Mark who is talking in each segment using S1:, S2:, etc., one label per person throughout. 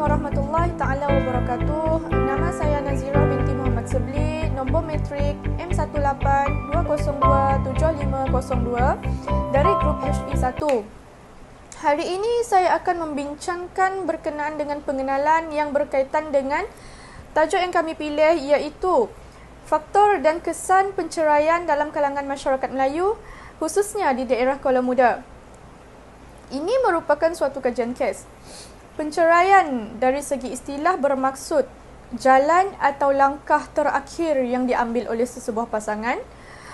S1: warahmatullahi taala wabarakatuh. Nama saya Nazira binti Muhammad Sebli, nombor matrik M1820275002 dari grup HI1. Hari ini saya akan membincangkan berkenaan dengan pengenalan yang berkaitan dengan tajuk yang kami pilih, iaitu faktor dan kesan penceraian dalam kalangan masyarakat Melayu, khususnya di daerah Kuala Muda. Ini merupakan suatu kajian kes. Penceraian dari segi istilah bermaksud jalan atau langkah terakhir yang diambil oleh sesebuah pasangan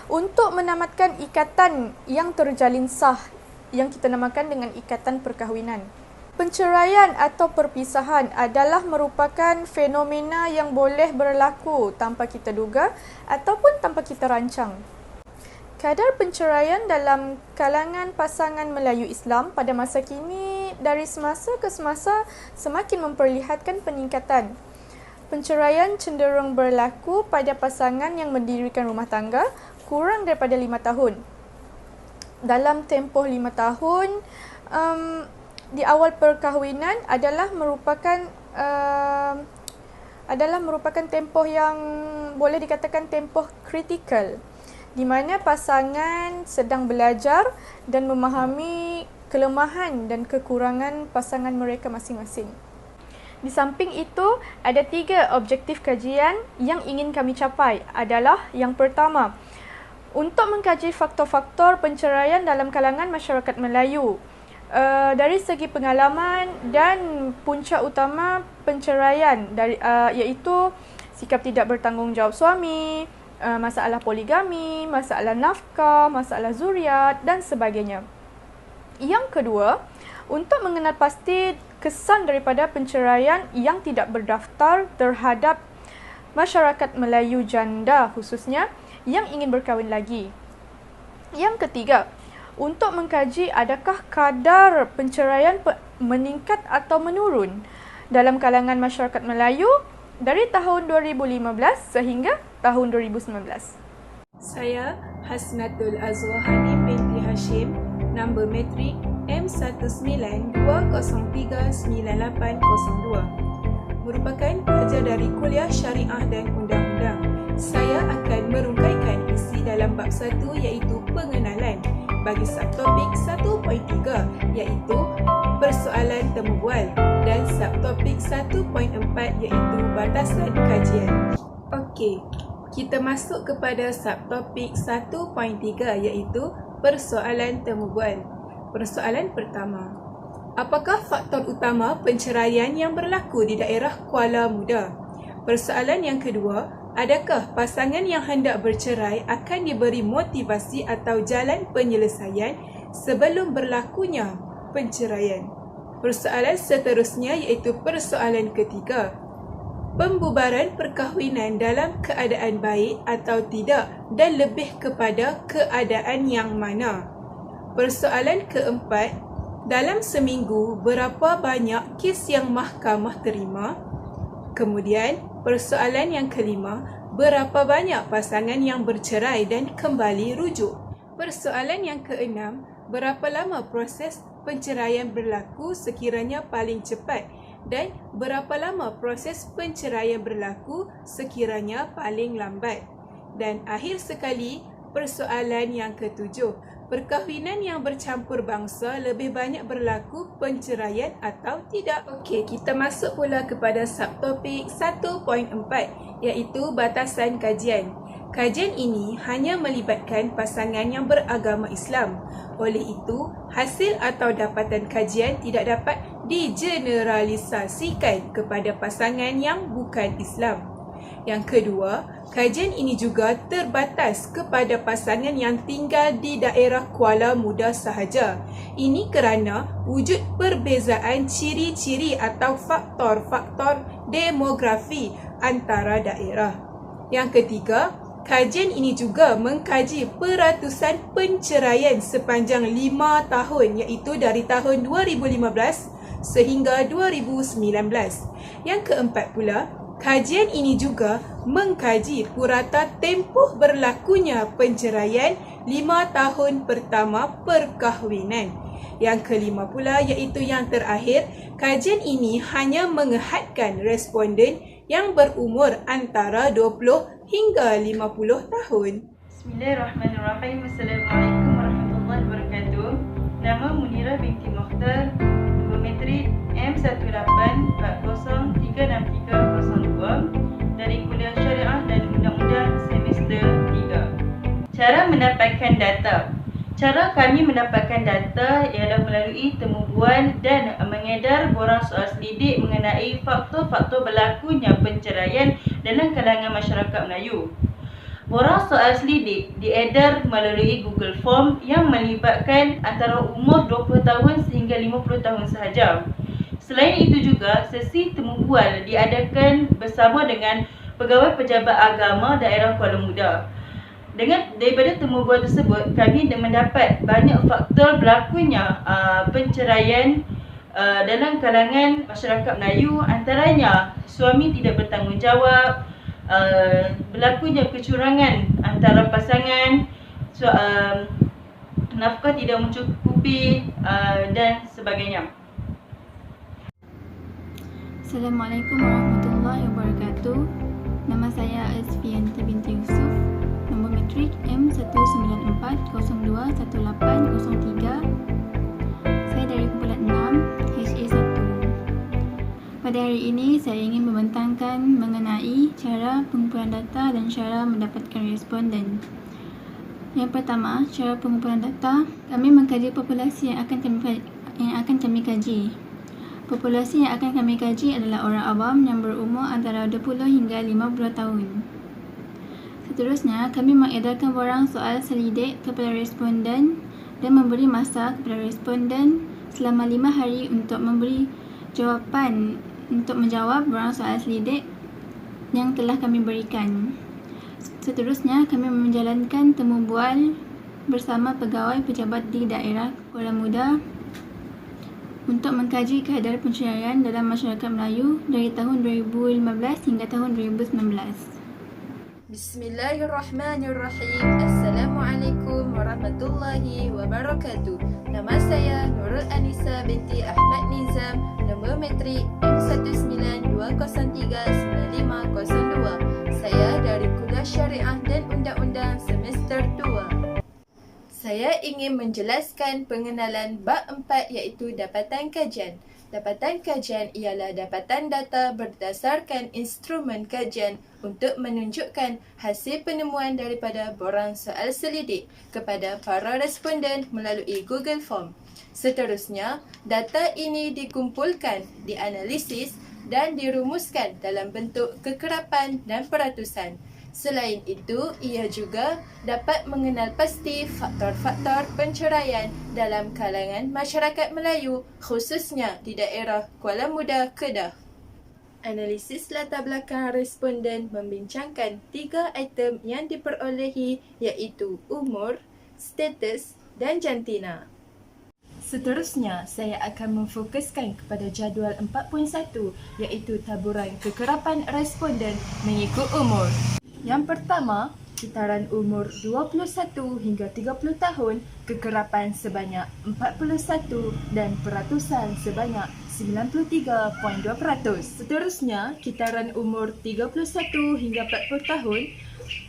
S1: untuk menamatkan ikatan yang terjalin sah yang kita namakan dengan ikatan perkahwinan. Penceraian atau perpisahan adalah merupakan fenomena yang boleh berlaku tanpa kita duga ataupun tanpa kita rancang. Kadar penceraian dalam kalangan pasangan Melayu Islam pada masa kini dari semasa ke semasa semakin memperlihatkan peningkatan. Penceraian cenderung berlaku pada pasangan yang mendirikan rumah tangga kurang daripada 5 tahun. Dalam tempoh 5 tahun, di awal perkahwinan adalah merupakan tempoh yang boleh dikatakan tempoh kritikal, di mana pasangan sedang belajar dan memahami kelemahan dan kekurangan pasangan mereka masing-masing. Di samping itu, ada 3 objektif kajian yang ingin kami capai adalah yang pertama, untuk mengkaji faktor-faktor penceraian dalam kalangan masyarakat Melayu dari segi pengalaman dan punca utama penceraian iaitu sikap tidak bertanggungjawab suami, masalah poligami, masalah nafkah, masalah zuriat dan sebagainya. Yang kedua, untuk mengenal pasti kesan daripada penceraian yang tidak berdaftar terhadap masyarakat Melayu janda khususnya yang ingin berkahwin lagi. Yang ketiga, untuk mengkaji adakah kadar penceraian meningkat atau menurun dalam kalangan masyarakat Melayu dari tahun 2015 sehingga tahun 2019.
S2: Saya Hasnatul Azwahani binti Hashim, nombor matrik M1920398002, merupakan pelajar dari Kuliah Syariah dan Undang-Undang. Saya akan merungkaikan isi dalam bab 1 iaitu pengenalan bagi subtopik 1.3 iaitu persoalan temu bual dan subtopik 1.4 iaitu batasan kajian. Okey, kita masuk kepada subtopik 1.3 iaitu persoalan temu bual. Persoalan pertama, apakah faktor utama penceraian yang berlaku di daerah Kuala Muda? Persoalan yang kedua, adakah pasangan yang hendak bercerai akan diberi motivasi atau jalan penyelesaian sebelum berlakunya penceraian? Persoalan seterusnya iaitu persoalan ketiga, pembubaran perkahwinan dalam keadaan baik atau tidak dan lebih kepada keadaan yang mana? Persoalan keempat, dalam seminggu berapa banyak kes yang mahkamah terima? Kemudian, persoalan yang kelima, berapa banyak pasangan yang bercerai dan kembali rujuk? Persoalan yang keenam, berapa lama proses penceraian berlaku sekiranya paling cepat dan berapa lama proses penceraian berlaku sekiranya paling lambat? Dan akhir sekali, persoalan yang ketujuh, perkahwinan yang bercampur bangsa lebih banyak berlaku penceraian atau tidak? Okey, kita masuk pula kepada subtopik 1.4 iaitu batasan kajian. Kajian ini hanya melibatkan pasangan yang beragama Islam. Oleh itu, hasil atau dapatan kajian tidak dapat digeneralisasikan kepada pasangan yang bukan Islam. Yang kedua, kajian ini juga terbatas kepada pasangan yang tinggal di daerah Kuala Muda sahaja. Ini kerana wujud perbezaan ciri-ciri atau faktor-faktor demografi antara daerah. Yang ketiga, kajian ini juga mengkaji peratusan penceraian sepanjang 5 tahun iaitu dari tahun 2015 sehingga 2019. Yang keempat pula, kajian ini juga mengkaji purata tempoh berlakunya penceraian 5 tahun pertama perkahwinan. Yang kelima pula iaitu yang terakhir, kajian ini hanya mengehadkan responden yang berumur antara 20 hingga 50 tahun.
S3: Bismillahirrahmanirrahim. Assalamualaikum warahmatullahi wabarakatuh. Nama Munirah binti Mokhtar, nombor matrik M1840306302 dari Kuliah Syariah dan Undang-Undang semester 3. Cara mendapatkan data. Cara kami mendapatkan data ialah melalui temubual dan mengedar borang soal selidik mengenai faktor-faktor berlakunya penceraian dalam kalangan masyarakat Melayu. Borang soal selidik diedar melalui Google Form yang melibatkan antara umur 20 tahun sehingga 50 tahun sahaja. Selain itu juga, sesi temubual diadakan bersama dengan pegawai pejabat agama daerah Kuala Muda. Daripada temubual tersebut, kami mendapat banyak faktor berlakunya penceraian dalam kalangan masyarakat Melayu, antaranya suami tidak bertanggungjawab, berlakunya kecurangan antara pasangan, nafkah tidak mencukupi dan sebagainya.
S4: Assalamualaikum warahmatullahi wabarakatuh. Nama saya Azfianti binti Yusuf, nombor matrik M1940218003. Saya dari kumpulan 6 HA1. Pada hari ini saya ingin membentangkan mengenai cara pengumpulan data dan cara mendapatkan responden. Yang pertama, cara pengumpulan data. Kami mengkaji populasi yang akan kami kaji. Populasi yang akan kami kaji adalah orang awam yang berumur antara 20 hingga 50 tahun. Seterusnya, kami mengedarkan borang soal selidik kepada responden dan memberi masa kepada responden selama 5 hari untuk memberi jawapan untuk menjawab borang soal selidik yang telah kami berikan. Seterusnya, kami menjalankan temubual bersama pegawai pejabat di daerah Kuala Muda untuk mengkaji keadaan penceraian dalam masyarakat Melayu dari tahun 2015 hingga tahun 2019.
S5: Bismillahirrahmanirrahim. Assalamualaikum warahmatullahi wabarakatuh. Nama saya Nurul Anisa binti Ahmad Nizam, nombor matrik M1920395002. Saya dari Kuliah Syariah dan Undang-Undang semester 2. Saya ingin menjelaskan pengenalan bab 4 iaitu dapatan kajian. Dapatan kajian ialah dapatan data berdasarkan instrumen kajian untuk menunjukkan hasil penemuan daripada borang soal selidik kepada para responden melalui Google Form. Seterusnya, data ini dikumpulkan, dianalisis dan dirumuskan dalam bentuk kekerapan dan peratusan. Selain itu, ia juga dapat mengenal pasti faktor-faktor penceraian dalam kalangan masyarakat Melayu, khususnya di daerah Kuala Muda, Kedah. Analisis latar belakang responden membincangkan 3 item yang diperolehi iaitu umur, status dan jantina. Seterusnya, saya akan memfokuskan kepada jadual 4.1 iaitu taburan kekerapan responden mengikut umur. Yang pertama, kitaran umur 21 hingga 30 tahun, kekerapan sebanyak 41 dan peratusan sebanyak 93.2%. Seterusnya, kitaran umur 31 hingga 40 tahun,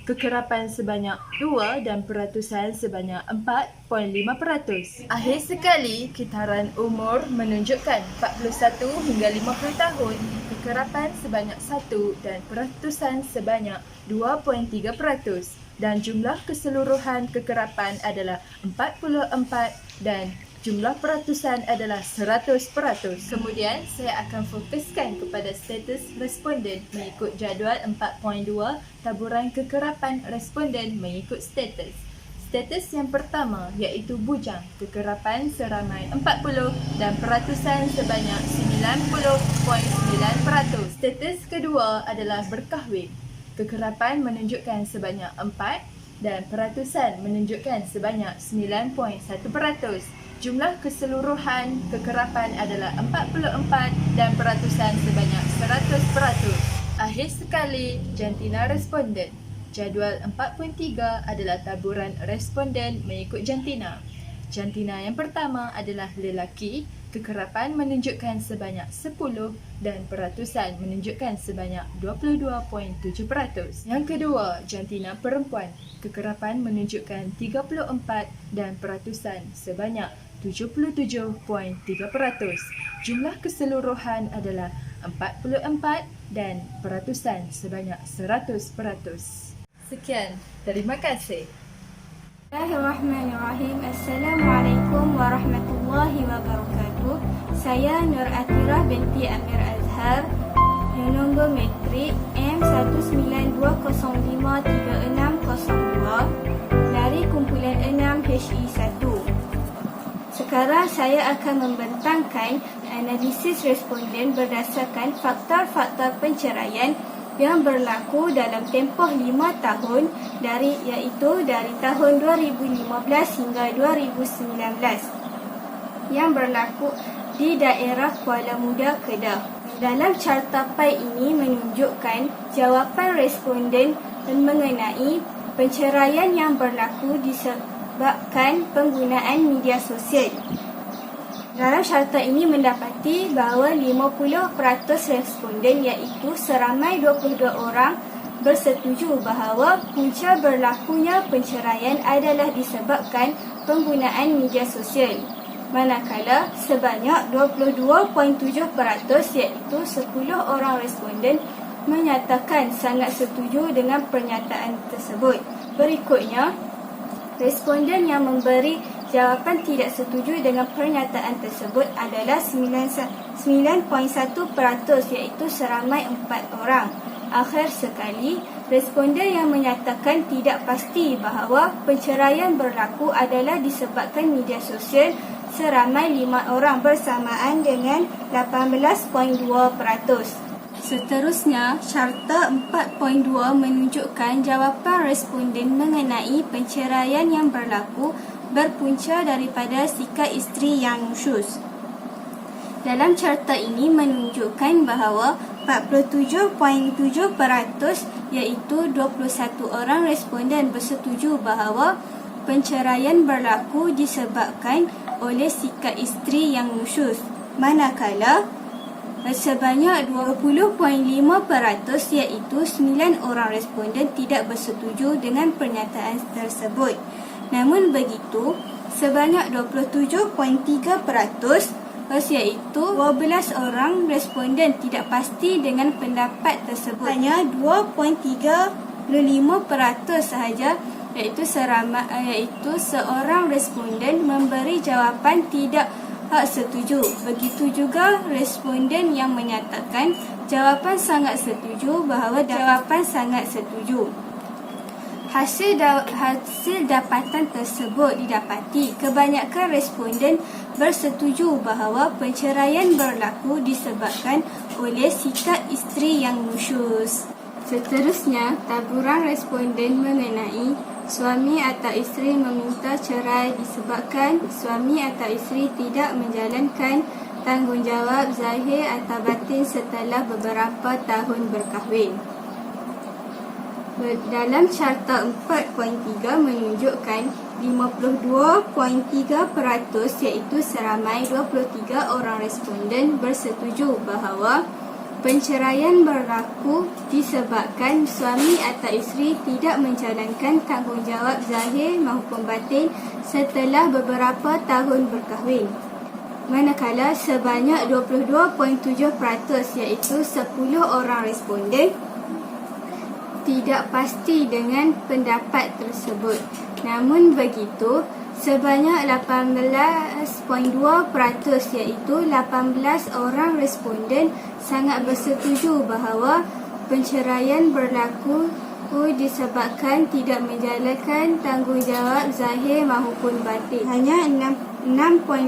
S5: kekerapan sebanyak 2 dan peratusan sebanyak 4.5%. Akhir sekali, kitaran umur menunjukkan 41 hingga 50 tahun, kekerapan sebanyak 1 dan peratusan sebanyak 2.3%. Dan jumlah keseluruhan kekerapan adalah 44 dan jumlah peratusan adalah 100%. Kemudian, saya akan fokuskan kepada status responden mengikut jadual 4.2 taburan kekerapan responden mengikut status. Status yang pertama iaitu bujang, kekerapan seramai 40 dan peratusan sebanyak 90.9%. Status kedua adalah berkahwin. Kekerapan menunjukkan sebanyak 4 dan peratusan menunjukkan sebanyak 9.1%. Jumlah keseluruhan kekerapan adalah 44 dan peratusan sebanyak 100%. Akhir sekali, jantina responden. Jadual 4.3 adalah taburan responden mengikut jantina. Jantina yang pertama adalah lelaki, kekerapan menunjukkan sebanyak 10 dan peratusan menunjukkan sebanyak 22.7%. Yang kedua, jantina perempuan, kekerapan menunjukkan 34 dan peratusan sebanyak 77.3%. Jumlah keseluruhan adalah 44 dan peratusan sebanyak 100%. Sekian, terima kasih.
S6: Bismillahirrahmanirrahim. Assalamualaikum warahmatullahi wabarakatuh. Saya Nur Atirah binti Amir Azhar, yang nombor metrik M192053602 dari kumpulan 6 HE1. Sekarang saya akan membentangkan analisis responden berdasarkan faktor-faktor penceraian yang berlaku dalam tempoh 5 tahun iaitu dari tahun 2015 hingga 2019 yang berlaku di daerah Kuala Muda, Kedah. Dalam carta pai ini menunjukkan jawapan responden mengenai penceraian yang berlaku disebabkan penggunaan media sosial. Dalam carta ini mendapati bahawa 50% responden iaitu seramai 22 orang bersetuju bahawa punca berlakunya penceraian adalah disebabkan penggunaan media sosial. Manakala sebanyak 22.7% iaitu 10 orang responden menyatakan sangat setuju dengan pernyataan tersebut. Berikutnya, responden yang memberi jawapan tidak setuju dengan pernyataan tersebut adalah 9.1% iaitu seramai 4 orang. Akhir sekali, responden yang menyatakan tidak pasti bahawa penceraian berlaku adalah disebabkan media sosial seramai 5 orang bersamaan dengan 18.2%. Seterusnya, carta 4.2 menunjukkan jawapan responden mengenai penceraian yang berlaku berpunca daripada sikap isteri yang nusyus. Dalam carta ini menunjukkan bahawa 47.7% iaitu 21 orang responden bersetuju bahawa penceraian berlaku disebabkan oleh sikap isteri yang nusyus. Manakala sebanyak 20.5% iaitu 9 orang responden tidak bersetuju dengan pernyataan tersebut. Namun begitu, sebanyak 27.3% iaitu 12 orang responden tidak pasti dengan pendapat tersebut. Hanya 2.35% sahaja iaitu seorang responden memberi jawapan tidak setuju. Begitu juga responden yang menyatakan jawapan sangat setuju bahawa jawapan sangat setuju. Hasil dapatan tersebut didapati kebanyakan responden bersetuju bahawa penceraian berlaku disebabkan oleh sikap isteri yang nusyus. Seterusnya, taburan responden mengenai suami atau isteri meminta cerai disebabkan suami atau isteri tidak menjalankan tanggungjawab zahir atau batin setelah beberapa tahun berkahwin. Dalam carta 4.3 menunjukkan 52.3% iaitu seramai 23 orang responden bersetuju bahawa penceraian berlaku disebabkan suami atau isteri tidak menjalankan tanggungjawab zahir maupun batin setelah beberapa tahun berkahwin. Manakala sebanyak 22.7% iaitu 10 orang responden tidak pasti dengan pendapat tersebut. Namun begitu, sebanyak 18.2% iaitu 18 orang responden sangat bersetuju bahawa penceraian berlaku disebabkan tidak menjalankan tanggungjawab zahir maupun batin. Hanya 6.8%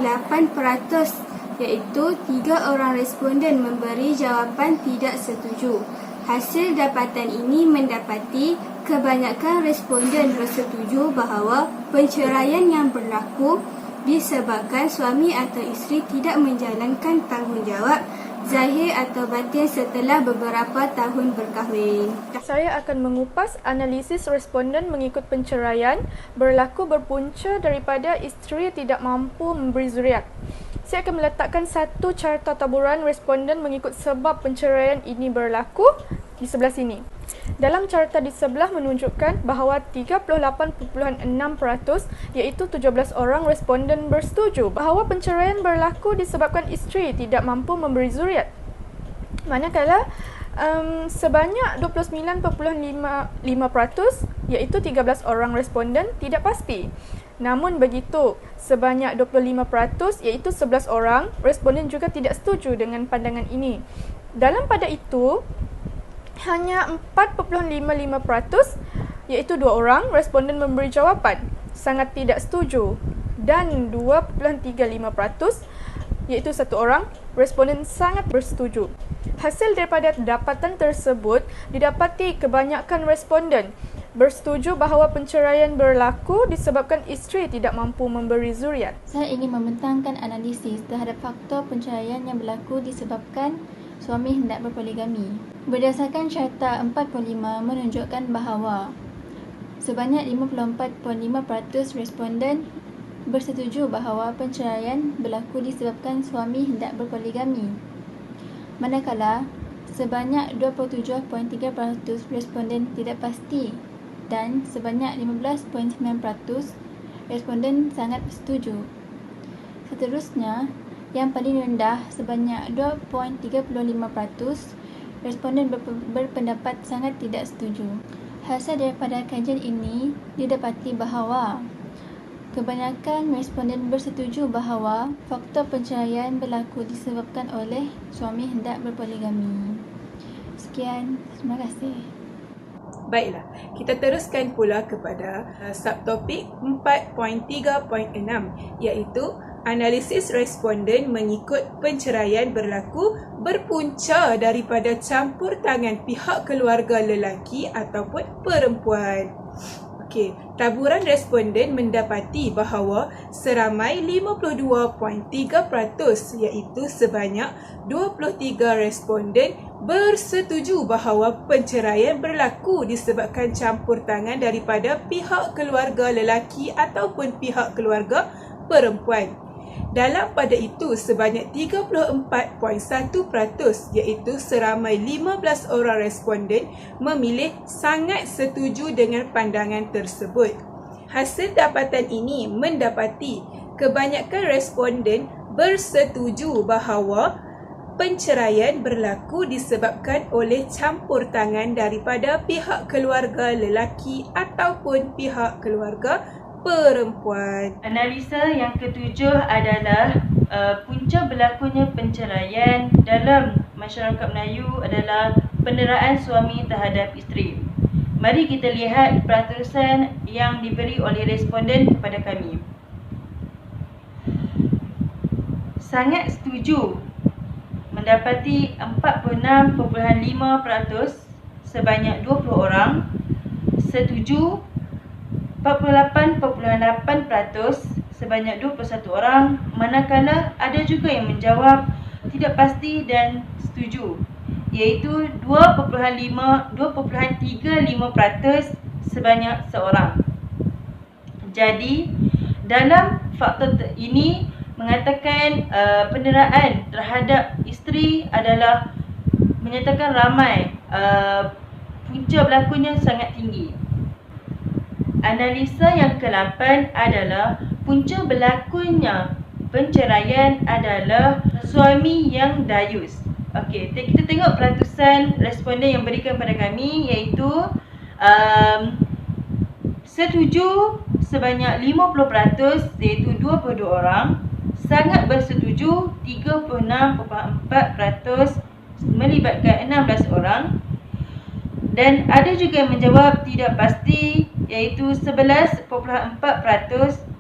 S6: iaitu 3 orang responden memberi jawapan tidak setuju. Hasil dapatan ini mendapati kebanyakan responden bersetuju bahawa penceraian yang berlaku disebabkan suami atau isteri tidak menjalankan tanggungjawab zahir atau batin setelah beberapa tahun berkahwin.
S1: Saya akan mengupas analisis responden mengikut penceraian berlaku berpunca daripada isteri tidak mampu memberi zuriat. Saya akan meletakkan satu carta taburan responden mengikut sebab penceraian ini berlaku di sebelah sini. Dalam carta di sebelah menunjukkan bahawa 38.6% iaitu 17 orang responden bersetuju bahawa penceraian berlaku disebabkan isteri tidak mampu memberi zuriat. Manakala sebanyak 29.5% iaitu 13 orang responden tidak pasti. Namun begitu, sebanyak 25% iaitu 11 orang responden juga tidak setuju dengan pandangan ini. Dalam pada itu, hanya 4.55% iaitu 2 orang responden memberi jawapan sangat tidak setuju dan 2.35% iaitu 1 orang responden sangat bersetuju. Hasil daripada dapatan tersebut didapati kebanyakan responden bersetuju bahawa penceraian berlaku disebabkan isteri tidak mampu memberi zuriat.
S4: Saya ingin membentangkan analisis terhadap faktor penceraian yang berlaku disebabkan suami hendak berpoligami. Berdasarkan carta 45 menunjukkan bahawa sebanyak 54.5% responden bersetuju bahawa penceraian berlaku disebabkan suami hendak berpoligami. Manakala sebanyak 27.3% responden tidak pasti dan sebanyak 15.9% responden sangat setuju. Seterusnya, yang paling rendah sebanyak 2.35% responden berpendapat sangat tidak setuju. Hasil daripada kajian ini didapati bahawa kebanyakan responden bersetuju bahawa faktor penceraian berlaku disebabkan oleh suami hendak berpoligami. Sekian, terima kasih.
S2: Baiklah, kita teruskan pula kepada subtopik 4.3.6 iaitu analisis responden mengikut penceraian berlaku berpunca daripada campur tangan pihak keluarga lelaki ataupun perempuan. Okey, taburan responden mendapati bahawa seramai 52.3% iaitu sebanyak 23 responden bersetuju bahawa penceraian berlaku disebabkan campur tangan daripada pihak keluarga lelaki ataupun pihak keluarga perempuan. Dalam pada itu, sebanyak 34.1% iaitu seramai 15 orang responden memilih sangat setuju dengan pandangan tersebut. Hasil dapatan ini mendapati kebanyakan responden bersetuju bahawa penceraian berlaku disebabkan oleh campur tangan daripada pihak keluarga lelaki ataupun pihak keluarga perempuan.
S3: Analisa yang ketujuh adalah punca berlakunya penceraian dalam masyarakat Melayu adalah penderaan suami terhadap isteri. Mari kita lihat peratusan yang diberi oleh responden kepada kami. Sangat setuju mendapati 46.5% sebanyak 20 orang, setuju 48.8% sebanyak 21 orang, manakala ada juga yang menjawab tidak pasti dan setuju, iaitu 2.35% sebanyak seorang. Jadi, dalam faktor ini mengatakan penderaan terhadap isteri adalah menyatakan ramai, punca berlakunya sangat tinggi. Analisa yang ke-8 adalah punca berlakunya penceraian adalah suami yang dayus. Okey, kita tengok peratusan responden yang berikan pada kami, iaitu setuju sebanyak 50% iaitu 22 orang, sangat bersetuju 36.4% melibatkan 16 orang, dan ada juga yang menjawab tidak pasti iaitu 11.4%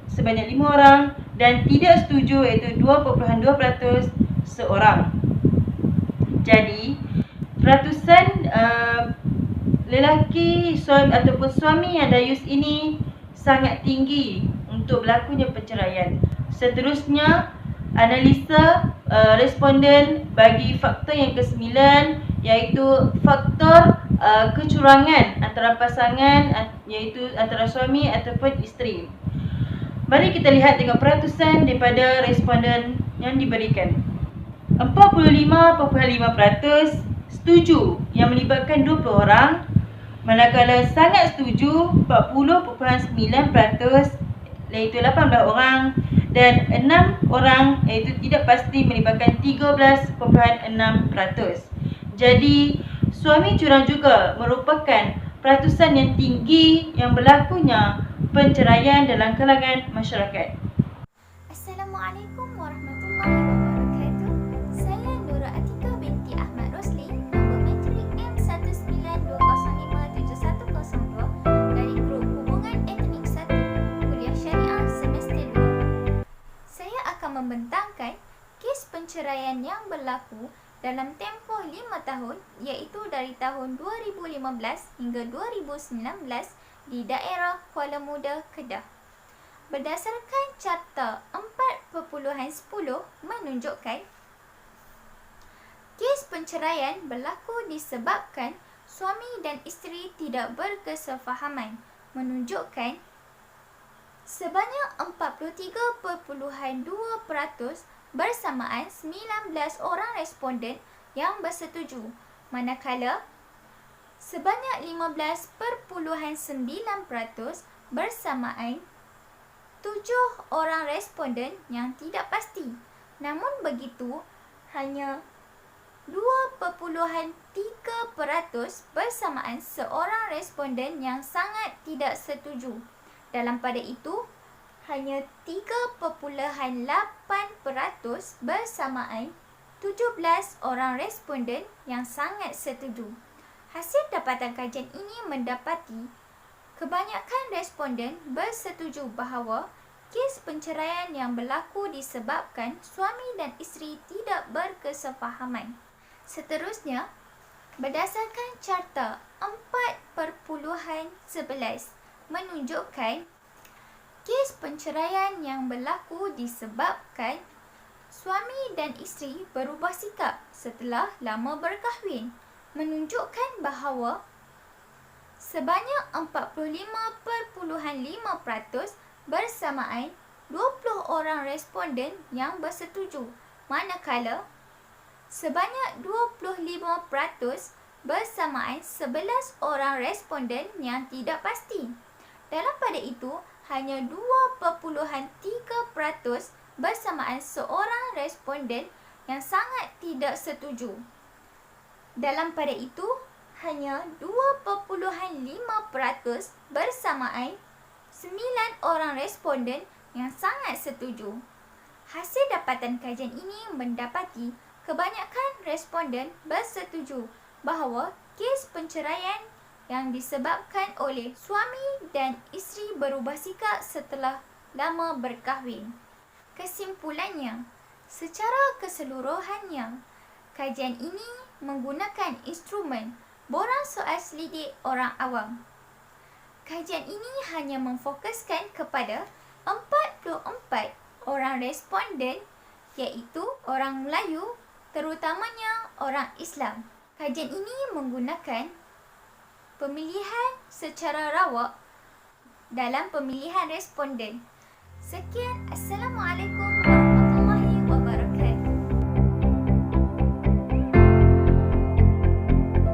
S3: sebanyak 5 orang, dan tidak setuju iaitu 2.2% seorang. Jadi peratusan lelaki suami ataupun suami yang dayus ini sangat tinggi untuk berlakunya penceraian. Seterusnya, analisa responden bagi faktor yang ke-9, iaitu faktor kecurangan antara pasangan, iaitu antara suami ataupun isteri. Mari kita lihat tengok peratusan daripada responden yang diberikan. 45.5% setuju yang melibatkan 20 orang, manakala sangat setuju 40.9%, iaitu 18 orang, dan 6 orang iaitu tidak pasti melibatkan 13.6%. Jadi, suami curang juga merupakan peratusan yang tinggi yang berlakunya penceraian dalam kalangan masyarakat.
S7: Assalamualaikum warahmatullahi wabarakatuh. Saya Nura Atika binti Ahmad Rosli, nombor matrik M192057102 dari grup Hubungan Etnik 1, Kuliah Syariah semester 2. Saya akan membentangkan kes penceraian yang berlaku dalam tempoh 5 tahun, iaitu dari tahun 2015 hingga 2019 di daerah Kuala Muda, Kedah. Berdasarkan Carta 4.10 menunjukkan kes penceraian berlaku disebabkan suami dan isteri tidak berkesefahaman, menunjukkan sebanyak 43.2% bersamaan 19 orang responden yang bersetuju, manakala sebanyak 15.9% bersamaan 7 orang responden yang tidak pasti. Namun begitu, hanya 2.3% bersamaan seorang responden yang sangat tidak setuju. Dalam pada itu, hanya 3.8% bersamaan 17 orang responden yang sangat setuju. Hasil dapatan kajian ini mendapati kebanyakan responden bersetuju bahawa kes penceraian yang berlaku disebabkan suami dan isteri tidak berkesefahaman. Seterusnya, berdasarkan Carta 4.11 menunjukkan kes penceraian yang berlaku disebabkan suami dan isteri berubah sikap setelah lama berkahwin, menunjukkan bahawa sebanyak 45.5% bersamaan 20 orang responden yang bersetuju, manakala sebanyak 25% bersamaan 11 orang responden yang tidak pasti. Dalam pada itu, hanya 2.3% bersamaan seorang responden yang sangat tidak setuju. Dalam pada itu, hanya 2.5% bersamaan 9 orang responden yang sangat setuju. Hasil dapatan kajian ini mendapati kebanyakan responden bersetuju bahawa kes penceraian yang disebabkan oleh suami dan isteri berubah sikap setelah lama berkahwin. Kesimpulannya, secara keseluruhannya, kajian ini menggunakan instrumen borang soal selidik orang awam. Kajian ini hanya memfokuskan kepada 44 orang responden, iaitu orang Melayu, terutamanya orang Islam. Kajian ini menggunakan pemilihan secara rawak dalam pemilihan responden. Sekian, Assalamualaikum